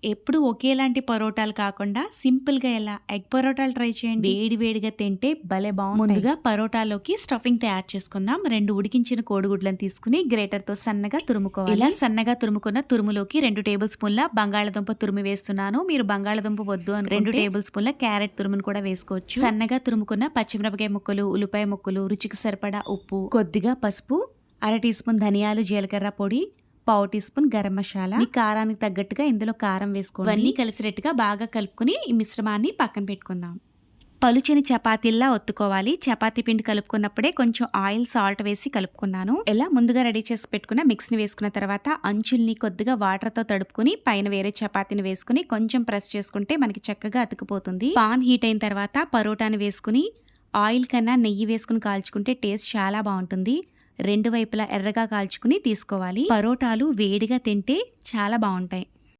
ఎప్పుడు ఒకేలాంటి పరోటాలు కాకుండా సింపుల్ గా ఎలా ఎగ్ పరోటాలు ట్రై చేయండి. వేడి వేడిగా తింటే భలే బాగుంది. ముందుగా పరోటాలోకి స్టఫింగ్ తయారు చేసుకుందాం. 2 ఉడికించిన కోడిగుడ్లను తీసుకుని గ్రేటర్ తో సన్నగా తురుముకోవాలి. ఇలా సన్నగా తురుముకున్న తురుములోకి 2 టేబుల్ స్పూన్ల బంగాళదుంప తురుము వేస్తున్నాను. మీరు బంగాళదుంప వద్దు అని 2 టేబుల్ స్పూన్ల క్యారెట్ తురుమును కూడా వేసుకోవచ్చు. సన్నగా తురుముకున్న పచ్చిమిరపకాయ ముక్కలు, ఉల్లిపాయ ముక్కలు, రుచికి సరిపడా ఉప్పు, కొద్దిగా పసుపు, 1/2 టీ స్పూన్ ధనియాలు జీలకర్ర పొడి, 1/4 టీ స్పూన్ గరం మసాలా, మీ కారానికి తగ్గట్టుగా ఇందులో కారం వేసుకోండి. ఇవన్నీ కలిసినట్టుగా బాగా కలుపుకుని ఈ మిశ్రమాన్ని పక్కన పెట్టుకుందాం. పలుచని చపాతీల్లా ఒత్తుకోవాలి. చపాతీ పిండి కలుపుకున్నప్పుడే కొంచెం ఆయిల్, సాల్ట్ వేసి కలుపుకున్నాను. ఇలా ముందుగా రెడీ చేసి పెట్టుకున్న మిక్స్ ని వేసుకున్న తర్వాత అంచుల్ని కొద్దిగా వాటర్ తో తడుపుకుని పైన వేరే చపాతీని వేసుకుని కొంచెం ప్రెస్ చేసుకుంటే మనకి చక్కగా అతుకుపోతుంది. పాన్ హీట్ అయిన తర్వాత పరోటాని వేసుకుని ఆయిల్ కన్నా నెయ్యి వేసుకుని కాల్చుకుంటే టేస్ట్ చాలా బాగుంటుంది. 2 వైపులా ఎర్రగా కాల్చుకుని తీసుకోవాలి. పరోటాలు వేడిగా తింటే చాలా బాగుంటాయి.